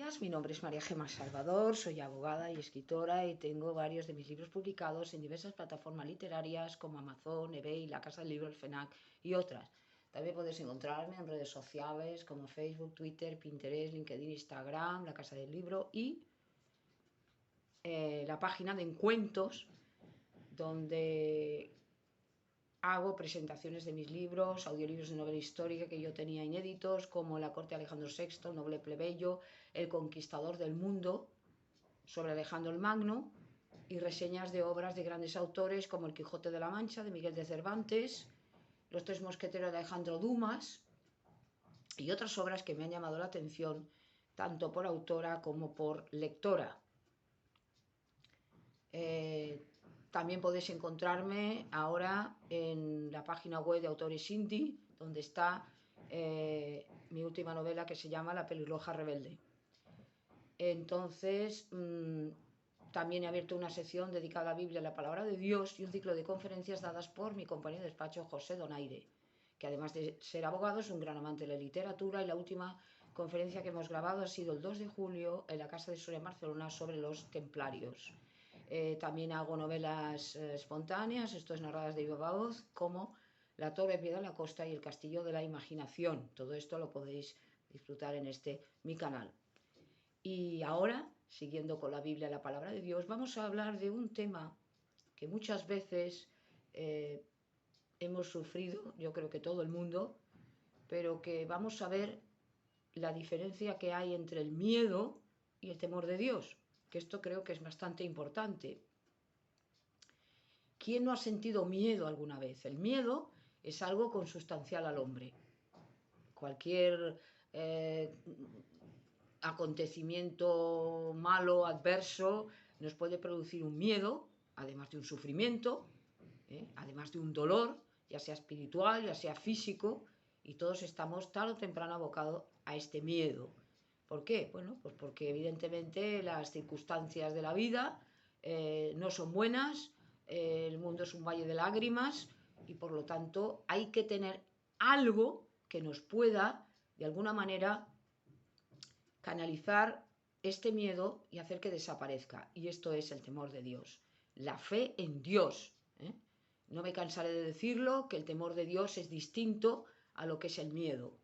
días, mi nombre es María Gemma Salvador, soy abogada y escritora y tengo varios de mis libros publicados en diversas plataformas literarias como Amazon, eBay, La Casa del Libro, el FNAC y otras. También podéis encontrarme en redes sociales como Facebook, Twitter, Pinterest, LinkedIn, Instagram, La Casa del Libro y la página de Encuentros, donde hago presentaciones de mis libros, audiolibros de novela histórica que yo tenía inéditos, como La corte de Alejandro VI, Noble plebeyo, El conquistador del mundo, sobre Alejandro el Magno, y reseñas de obras de grandes autores como El Quijote de la Mancha, de Miguel de Cervantes, Los tres mosqueteros de Alejandro Dumas, y otras obras que me han llamado la atención, tanto por autora como por lectora. También podéis encontrarme ahora en la página web de Autores Indie, donde está mi última novela que se llama La pelirroja rebelde. Entonces, también he abierto una sección dedicada a la Biblia y la Palabra de Dios y un ciclo de conferencias dadas por mi compañero de despacho José Donaire, que además de ser abogado es un gran amante de la literatura, y la última conferencia que hemos grabado ha sido el 2 de julio en la Casa de Soria en Barcelona sobre los templarios. También hago novelas espontáneas, esto es narradas de viva voz, como La torre de piedra en la costa y El castillo de la imaginación. Todo esto lo podéis disfrutar en mi canal. Y ahora, siguiendo con la Biblia y la Palabra de Dios, vamos a hablar de un tema que muchas veces hemos sufrido, yo creo que todo el mundo, pero que vamos a ver la diferencia que hay entre el miedo y el temor de Dios, que esto creo que es bastante importante. ¿Quién no ha sentido miedo alguna vez? El miedo es algo consustancial al hombre. Cualquier acontecimiento malo, adverso, nos puede producir un miedo, además de un sufrimiento, además de un dolor, ya sea espiritual, ya sea físico, y todos estamos tarde o temprano abocados a este miedo. ¿Por qué? Bueno, pues porque evidentemente las circunstancias de la vida no son buenas, el mundo es un valle de lágrimas y por lo tanto hay que tener algo que nos pueda, de alguna manera, canalizar este miedo y hacer que desaparezca. Y esto es el temor de Dios, la fe en Dios. No me cansaré de decirlo, que el temor de Dios es distinto a lo que es el miedo.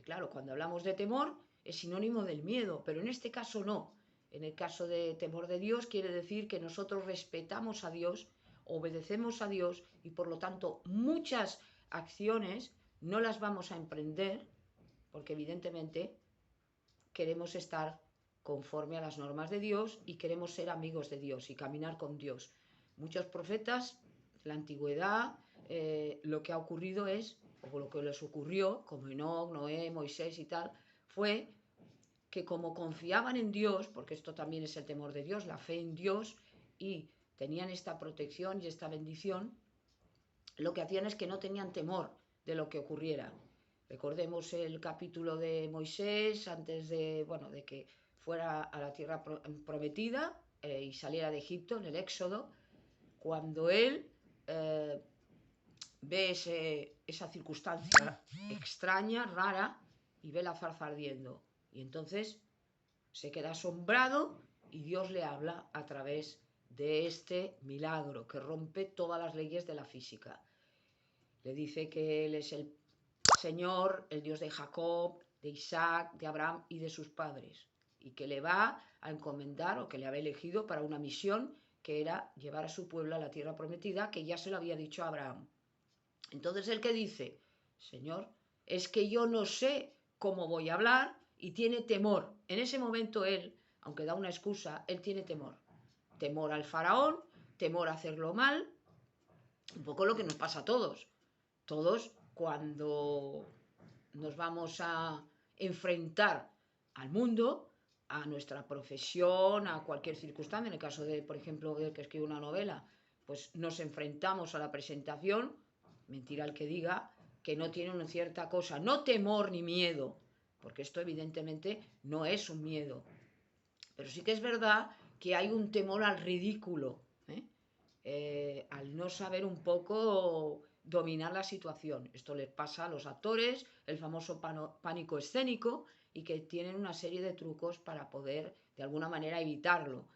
Claro, cuando hablamos de temor es sinónimo del miedo, pero en este caso no. En el caso de temor de Dios quiere decir que nosotros respetamos a Dios, obedecemos a Dios y por lo tanto muchas acciones no las vamos a emprender porque evidentemente queremos estar conforme a las normas de Dios y queremos ser amigos de Dios y caminar con Dios. Muchos profetas de la antigüedad, lo que ha ocurrido es, o lo que les ocurrió, como Enoc, Noé, Moisés y tal, fue que como confiaban en Dios, porque esto también es el temor de Dios, la fe en Dios, y tenían esta protección y esta bendición, lo que hacían es que no tenían temor de lo que ocurriera. Recordemos el capítulo de Moisés antes de, de que fuera a la tierra prometida y saliera de Egipto en el Éxodo, cuando él ve esa circunstancia extraña, rara, y ve la zarza ardiendo. Y entonces se queda asombrado y Dios le habla a través de este milagro que rompe todas las leyes de la física. Le dice que él es el Señor, el Dios de Jacob, de Isaac, de Abraham y de sus padres, y que le va a encomendar, o que le había elegido para una misión que era llevar a su pueblo a la tierra prometida, que ya se lo había dicho a Abraham. Entonces el que dice, Señor, es que yo no sé cómo voy a hablar, y tiene temor. En ese momento él, aunque da una excusa, él tiene temor. Temor al faraón, temor a hacerlo mal, un poco lo que nos pasa a todos. Todos, cuando nos vamos a enfrentar al mundo, a nuestra profesión, a cualquier circunstancia, en el caso de, por ejemplo, del que escribe una novela, pues nos enfrentamos a la presentación, mentira el que diga que no tiene una cierta cosa, no temor ni miedo, porque esto evidentemente no es un miedo, pero sí que es verdad que hay un temor al ridículo, al no saber un poco dominar la situación. Esto les pasa a los actores, el famoso pánico escénico, y que tienen una serie de trucos para poder de alguna manera evitarlo.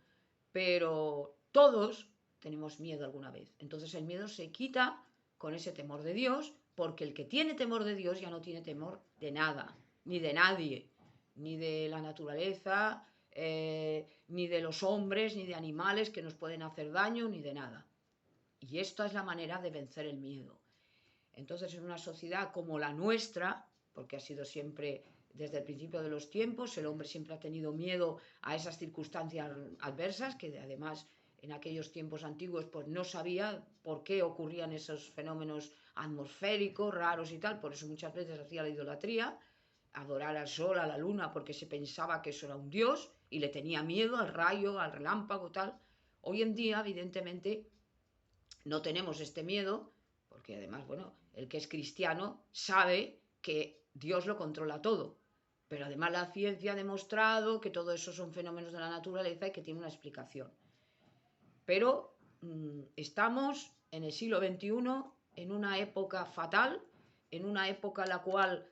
Pero todos tenemos miedo alguna vez. Entonces el miedo se quita con ese temor de Dios, porque el que tiene temor de Dios ya no tiene temor de nada, ni de nadie, ni de la naturaleza, ni de los hombres, ni de animales que nos pueden hacer daño, ni de nada. Y esta es la manera de vencer el miedo. Entonces, en una sociedad como la nuestra, porque ha sido siempre desde el principio de los tiempos, el hombre siempre ha tenido miedo a esas circunstancias adversas, que además en aquellos tiempos antiguos pues no sabía por qué ocurrían esos fenómenos atmosféricos raros y tal, por eso muchas veces hacía la idolatría, adorar al sol, a la luna, porque se pensaba que eso era un dios y le tenía miedo al rayo, al relámpago, tal. Hoy en día, evidentemente, no tenemos este miedo, porque además, bueno, el que es cristiano sabe que Dios lo controla todo. Pero además la ciencia ha demostrado que todo eso son fenómenos de la naturaleza y que tiene una explicación. Pero estamos en el siglo XXI, en una época fatal, en una época en la cual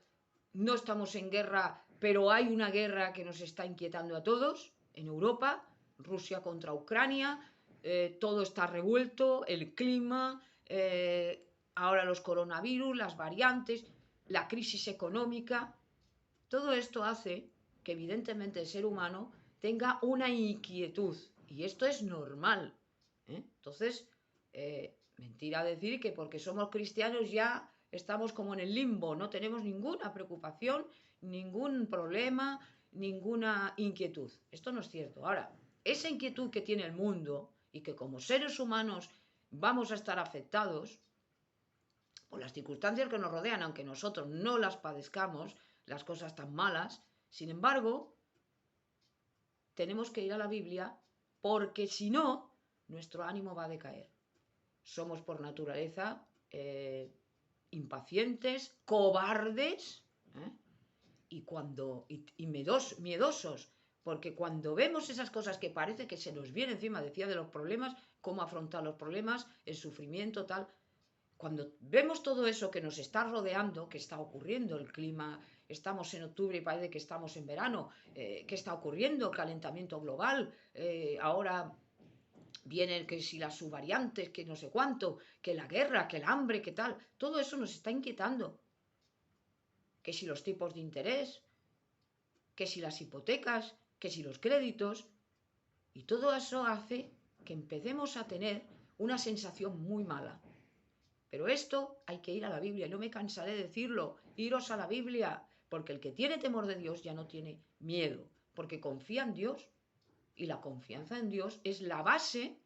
no estamos en guerra, pero hay una guerra que nos está inquietando a todos, en Europa, Rusia contra Ucrania, todo está revuelto, el clima, ahora los coronavirus, las variantes, la crisis económica. Todo esto hace que evidentemente el ser humano tenga una inquietud, y esto es normal. Entonces, mentira decir que porque somos cristianos ya estamos como en el limbo, no tenemos ninguna preocupación, ningún problema, ninguna inquietud. Esto no es cierto. Ahora, esa inquietud que tiene el mundo y que como seres humanos vamos a estar afectados por las circunstancias que nos rodean, aunque nosotros no las padezcamos, las cosas tan malas, sin embargo, tenemos que ir a la Biblia, porque si no, nuestro ánimo va a decaer. Somos por naturaleza impacientes, cobardes, y miedosos, porque cuando vemos esas cosas que parece que se nos viene encima, decía de los problemas, cómo afrontar los problemas, el sufrimiento, tal. Cuando vemos todo eso que nos está rodeando, que está ocurriendo, el clima, estamos en octubre y parece que estamos en verano, ¿qué está ocurriendo? Calentamiento global, ahora vienen que si las subvariantes, que no sé cuánto, que la guerra, que el hambre, que tal, todo eso nos está inquietando. Que si los tipos de interés, que si las hipotecas, que si los créditos, y todo eso hace que empecemos a tener una sensación muy mala. Pero esto hay que ir a la Biblia, y no me cansaré de decirlo, iros a la Biblia, porque el que tiene temor de Dios ya no tiene miedo, porque confía en Dios, y la confianza en Dios es la base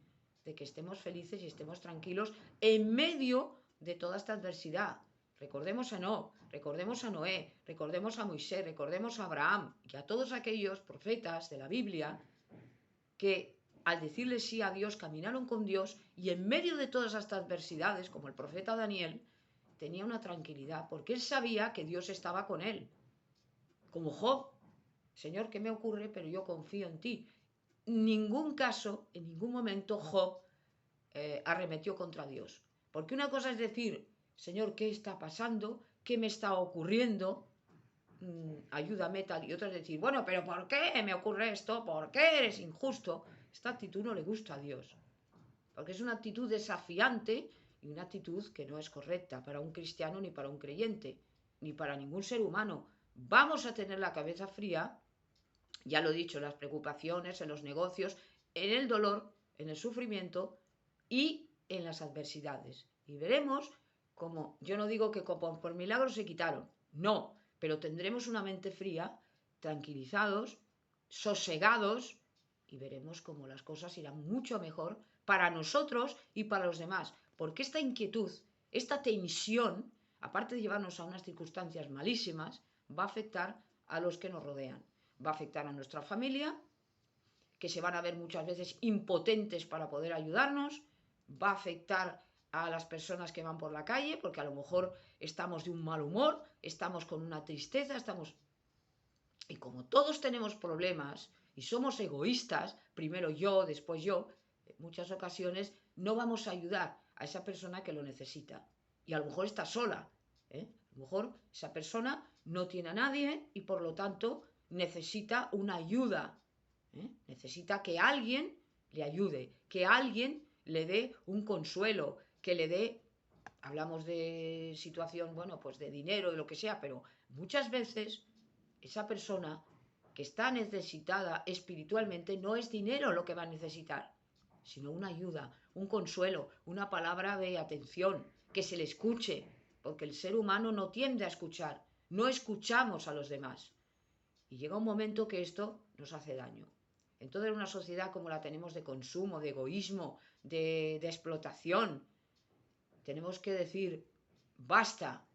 de que estemos felices y estemos tranquilos en medio de toda esta adversidad. Recordemos a Enoc, recordemos a Noé, recordemos a Moisés, recordemos a Abraham y a todos aquellos profetas de la Biblia que al decirle sí a Dios caminaron con Dios, y en medio de todas estas adversidades, como el profeta Daniel, tenía una tranquilidad porque él sabía que Dios estaba con él. Como Job, Señor, ¿qué me ocurre? Pero yo confío en ti. En ningún caso, en ningún momento Job arremetió contra Dios. Porque una cosa es decir, Señor, ¿qué está pasando? ¿Qué me está ocurriendo? Ayúdame tal. Y otra es decir, bueno, pero ¿por qué me ocurre esto? ¿Por qué eres injusto? Esta actitud no le gusta a Dios. Porque es una actitud desafiante y una actitud que no es correcta para un cristiano, ni para un creyente, ni para ningún ser humano. Vamos a tener la cabeza fría, ya lo he dicho, en las preocupaciones, en los negocios, en el dolor, en el sufrimiento y en las adversidades. Y veremos cómo, yo no digo que por milagros se quitaron, no, pero tendremos una mente fría, tranquilizados, sosegados, y veremos cómo las cosas irán mucho mejor para nosotros y para los demás. Porque esta inquietud, esta tensión, aparte de llevarnos a unas circunstancias malísimas, va a afectar a los que nos rodean. Va a afectar a nuestra familia, que se van a ver muchas veces impotentes para poder ayudarnos. Va a afectar a las personas que van por la calle, porque a lo mejor estamos de un mal humor, estamos con una tristeza, estamos... Y como todos tenemos problemas y somos egoístas, primero yo, después yo, en muchas ocasiones no vamos a ayudar a esa persona que lo necesita. y a lo mejor está sola, ¿eh? A lo mejor esa persona no tiene a nadie y por lo tanto necesita una ayuda, ¿eh? Necesita que alguien le ayude, que alguien le dé un consuelo, que le dé, hablamos de situación, bueno, pues de dinero, de lo que sea, pero muchas veces esa persona que está necesitada espiritualmente no es dinero lo que va a necesitar, sino una ayuda, un consuelo, una palabra de atención, que se le escuche, porque el ser humano no tiende a escuchar, no escuchamos a los demás. Y llega un momento que esto nos hace daño. Entonces, una sociedad como la tenemos de consumo, de egoísmo, de explotación, tenemos que decir, basta,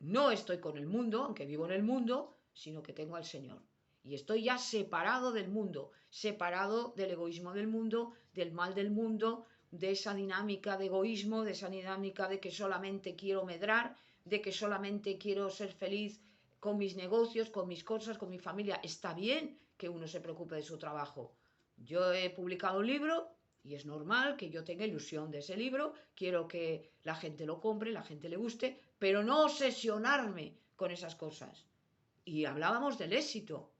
no estoy con el mundo, aunque vivo en el mundo, sino que tengo al Señor. Y estoy ya separado del mundo, separado del egoísmo del mundo, del mal del mundo, de esa dinámica de egoísmo, de esa dinámica de que solamente quiero medrar, de que solamente quiero ser feliz con mis negocios, con mis cosas, con mi familia. Está bien que uno se preocupe de su trabajo. Yo he publicado un libro y es normal que yo tenga ilusión de ese libro, quiero que la gente lo compre, la gente le guste, pero no obsesionarme con esas cosas. Y hablábamos del éxito,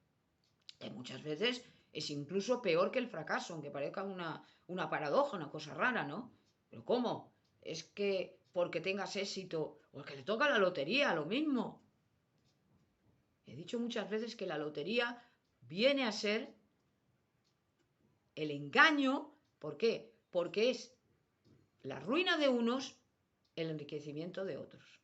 que muchas veces es incluso peor que el fracaso, aunque parezca una paradoja, una cosa rara, ¿no? Pero ¿cómo? Es que porque tengas éxito, o que le toca la lotería, lo mismo. He dicho muchas veces que la lotería viene a ser el engaño. ¿Por qué? Porque es la ruina de unos, el enriquecimiento de otros.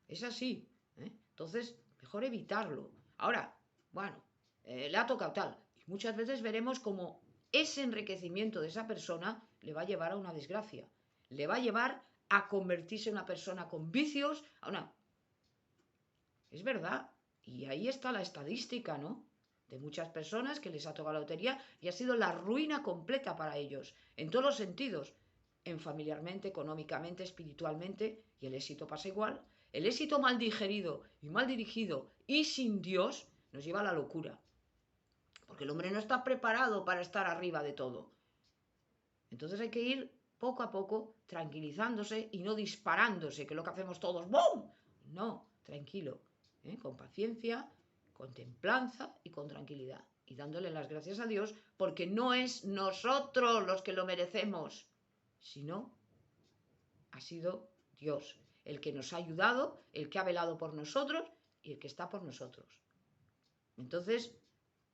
Es así, ¿eh? Entonces, mejor evitarlo. Ahora, bueno, le ha tocado tal. Y muchas veces veremos cómo ese enriquecimiento de esa persona le va a llevar a una desgracia. Le va a llevar a convertirse en una persona con vicios. Es verdad. Y ahí está la estadística, ¿no? De muchas personas que les ha tocado la lotería y ha sido la ruina completa para ellos, en todos los sentidos, en familiarmente, económicamente, espiritualmente, y el éxito pasa igual. El éxito mal digerido y mal dirigido y sin Dios nos lleva a la locura, porque el hombre no está preparado para estar arriba de todo. Entonces hay que ir poco a poco tranquilizándose y no disparándose, que es lo que hacemos todos, ¡bum! No, tranquilo, con paciencia, con templanza y con tranquilidad. Y dándole las gracias a Dios, porque no es nosotros los que lo merecemos, sino ha sido Dios el que nos ha ayudado, el que ha velado por nosotros y el que está por nosotros. Entonces,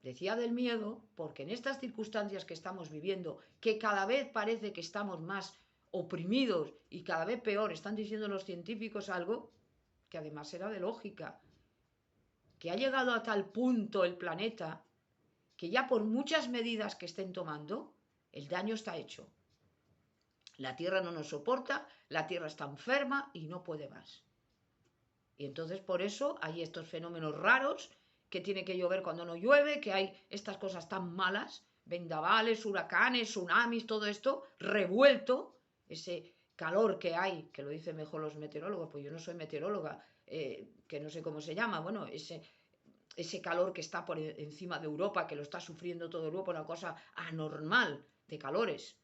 decía del miedo, porque en estas circunstancias que estamos viviendo, que cada vez parece que estamos más oprimidos y cada vez peor, están diciendo los científicos algo que además era de lógica, que ha llegado a tal punto el planeta que ya por muchas medidas que estén tomando, el daño está hecho. La Tierra no nos soporta, la Tierra está enferma y no puede más. Y entonces por eso hay estos fenómenos raros, que tiene que llover cuando no llueve, que hay estas cosas tan malas, vendavales, huracanes, tsunamis, todo esto revuelto, ese calor que hay, que lo dicen mejor los meteorólogos, pues yo no soy meteoróloga, que no sé cómo se llama, bueno, ese calor que está por encima de Europa, que lo está sufriendo todo Europa, una cosa anormal de calores.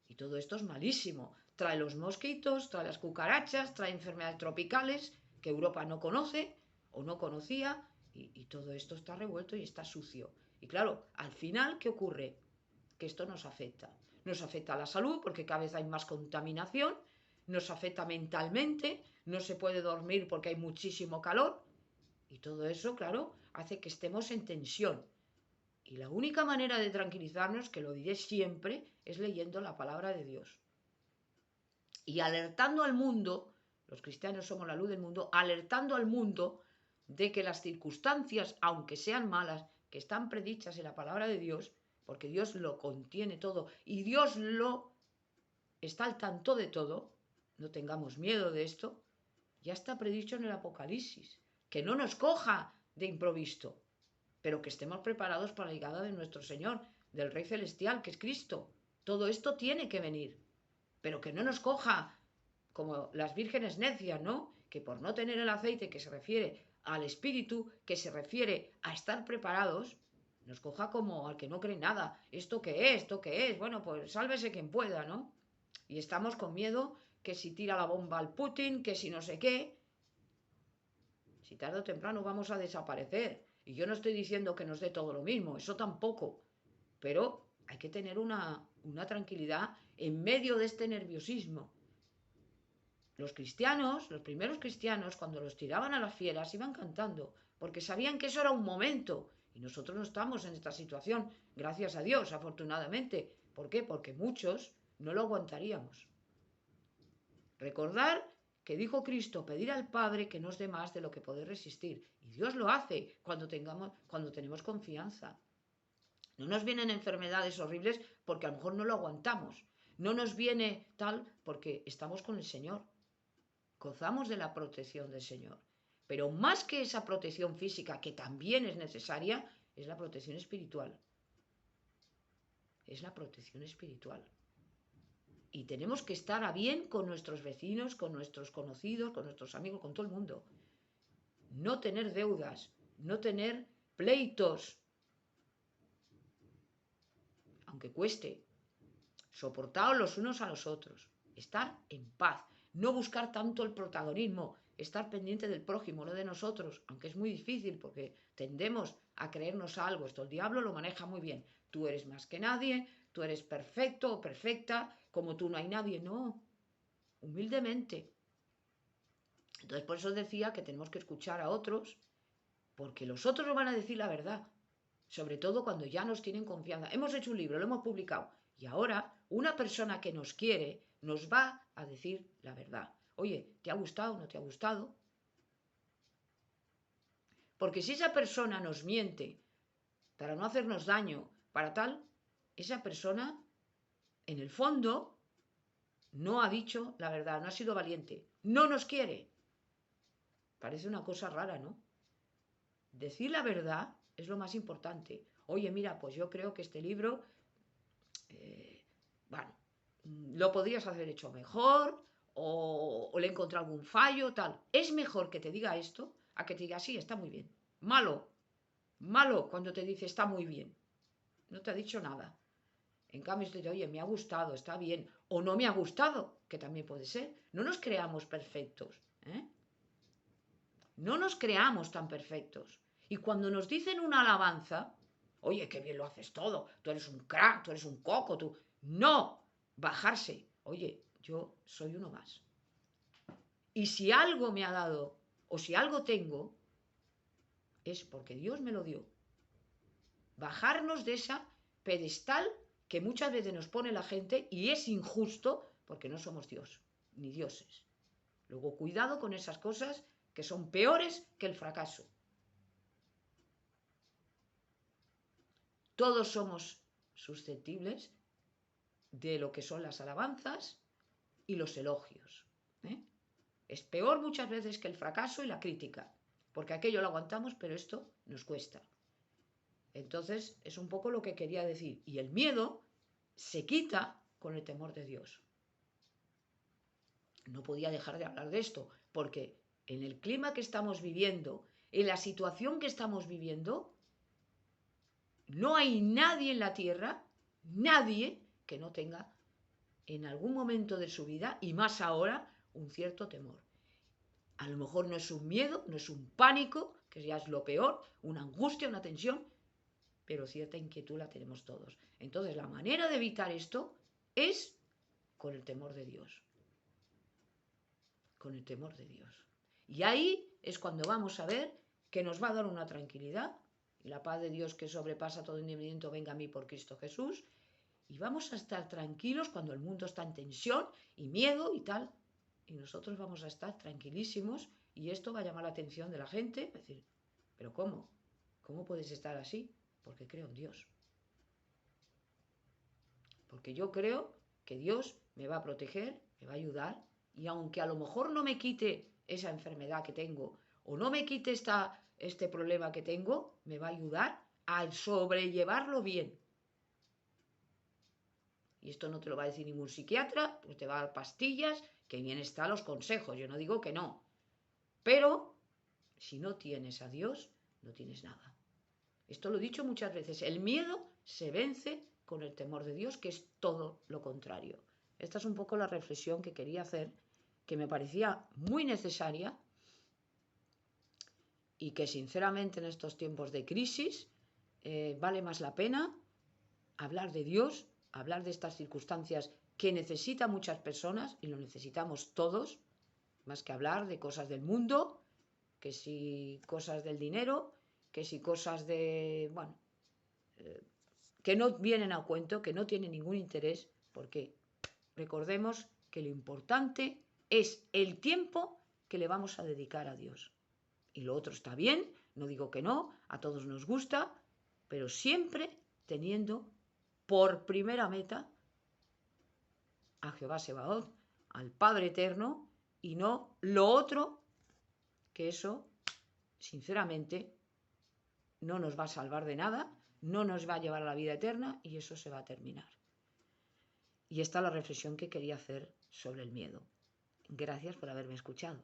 Y todo esto es malísimo. Trae los mosquitos, trae las cucarachas, trae enfermedades tropicales que Europa no conoce o no conocía, y todo esto está revuelto y está sucio. Y claro, al final, ¿qué ocurre? Que esto nos afecta. Nos afecta a la salud porque cada vez hay más contaminación, nos afecta mentalmente, no se puede dormir porque hay muchísimo calor, y todo eso, claro, hace que estemos en tensión. Y la única manera de tranquilizarnos, que lo diré siempre, es leyendo la palabra de Dios. Y alertando al mundo, los cristianos somos la luz del mundo, alertando al mundo de que las circunstancias, aunque sean malas, que están predichas en la palabra de Dios, porque Dios lo contiene todo y Dios lo está al tanto de todo, no tengamos miedo de esto, ya está predicho en el Apocalipsis, que no nos coja de improviso, pero que estemos preparados para la llegada de nuestro Señor, del Rey Celestial, que es Cristo. Todo esto tiene que venir, pero que no nos coja como las vírgenes necias, ¿no? Que por no tener el aceite, que se refiere al Espíritu, que se refiere a estar preparados, nos coja como al que no cree nada. ¿Esto qué es? ¿Esto qué es? Bueno, pues sálvese quien pueda, ¿no? Y estamos con miedo que si tira la bomba al Putin, que si no sé qué. Si tarde o temprano vamos a desaparecer. Y yo no estoy diciendo que nos dé todo lo mismo, eso tampoco. Pero hay que tener una tranquilidad en medio de este nerviosismo. Los cristianos, los primeros cristianos, cuando los tiraban a las fieras, iban cantando, porque sabían que eso era un momento. Y nosotros no estamos en esta situación, gracias a Dios, afortunadamente. ¿Por qué? Porque muchos no lo aguantaríamos. Recordar que dijo Cristo, pedir al Padre que nos dé más de lo que poder resistir. Y Dios lo hace cuando tenemos confianza. No nos vienen enfermedades horribles porque a lo mejor no lo aguantamos. No nos viene tal porque estamos con el Señor. Gozamos de la protección del Señor. Pero más que esa protección física, que también es necesaria, es la protección espiritual. Es la protección espiritual. Y tenemos que estar a bien con nuestros vecinos, con nuestros conocidos, con nuestros amigos, con todo el mundo. No tener deudas, no tener pleitos, aunque cueste. Soportaos los unos a los otros. Estar en paz. No buscar tanto el protagonismo. Estar pendiente del prójimo, no de nosotros. Aunque es muy difícil porque tendemos a creernos algo. Esto el diablo lo maneja muy bien. Tú eres más que nadie, tú eres perfecto o perfecta, como tú no hay nadie. No. Humildemente. Entonces por eso decía que tenemos que escuchar a otros, porque los otros nos van a decir la verdad. Sobre todo cuando ya nos tienen confianza. Hemos hecho un libro, lo hemos publicado. Y ahora una persona que nos quiere nos va a decir la verdad. Oye, ¿te ha gustado? ¿No te ha gustado? Porque si esa persona nos miente para no hacernos daño, para tal, esa persona, en el fondo, no ha dicho la verdad, no ha sido valiente, no nos quiere. Parece una cosa rara, ¿no? Decir la verdad es lo más importante. Oye, mira, pues yo creo que este libro, bueno, lo podrías haber hecho mejor o le he encontrado algún fallo, tal. Es mejor que te diga esto a que te diga, sí, está muy bien. Malo cuando te dice, está muy bien. No te ha dicho nada. En cambio, te dice, oye, me ha gustado, está bien. O no me ha gustado, que también puede ser. No nos creamos perfectos, ¿eh? No nos creamos tan perfectos. Y cuando nos dicen una alabanza, oye, qué bien lo haces todo, tú eres un crack, tú eres un coco, tú... No, bajarse. Oye, yo soy uno más. Y si algo me ha dado, o si algo tengo, es porque Dios me lo dio. Bajarnos de esa pedestal que muchas veces nos pone la gente y es injusto porque no somos Dios, ni dioses. Luego, cuidado con esas cosas que son peores que el fracaso. Todos somos susceptibles de lo que son las alabanzas y los elogios. Es peor muchas veces que el fracaso y la crítica, porque aquello lo aguantamos, pero esto nos cuesta. Entonces, es un poco lo que quería decir. Y el miedo se quita con el temor de Dios. No podía dejar de hablar de esto, porque en el clima que estamos viviendo, en la situación que estamos viviendo, no hay nadie en la tierra, nadie que no tenga en algún momento de su vida, y más ahora, un cierto temor. A lo mejor no es un miedo, no es un pánico, que ya es lo peor, una angustia, una tensión, pero cierta inquietud la tenemos todos. Entonces, la manera de evitar esto es con el temor de Dios. Con el temor de Dios. Y ahí es cuando vamos a ver que nos va a dar una tranquilidad, y la paz de Dios que sobrepasa todo entendimiento venga a mí por Cristo Jesús, y vamos a estar tranquilos cuando el mundo está en tensión y miedo y tal, y nosotros vamos a estar tranquilísimos, y esto va a llamar la atención de la gente, es decir, ¿pero cómo? ¿Cómo puedes estar así? Porque creo en Dios. Porque yo creo que Dios me va a proteger, me va a ayudar, y aunque a lo mejor no me quite esa enfermedad que tengo, o no me quite este problema que tengo, me va a ayudar a sobrellevarlo bien. Y esto no te lo va a decir ningún psiquiatra, pues te va a dar pastillas, que bien están los consejos, yo no digo que no. Pero si no tienes a Dios, no tienes nada. Esto lo he dicho muchas veces, el miedo se vence con el temor de Dios, que es todo lo contrario. Esta es un poco la reflexión que quería hacer que me parecía muy necesaria y que sinceramente en estos tiempos de crisis vale más la pena hablar de Dios, hablar de estas circunstancias que necesitan muchas personas y lo necesitamos todos, más que hablar de cosas del mundo, que si cosas del dinero, que si cosas de, bueno, que no vienen a cuento, que no tienen ningún interés, porque recordemos que lo importante es el tiempo que le vamos a dedicar a Dios. Y lo otro está bien, no digo que no, a todos nos gusta, pero siempre teniendo por primera meta a Jehová Sebaot, al Padre Eterno, y no lo otro, que eso, sinceramente, no nos va a salvar de nada, no nos va a llevar a la vida eterna y eso se va a terminar. Y esta es la reflexión que quería hacer sobre el miedo. Gracias por haberme escuchado.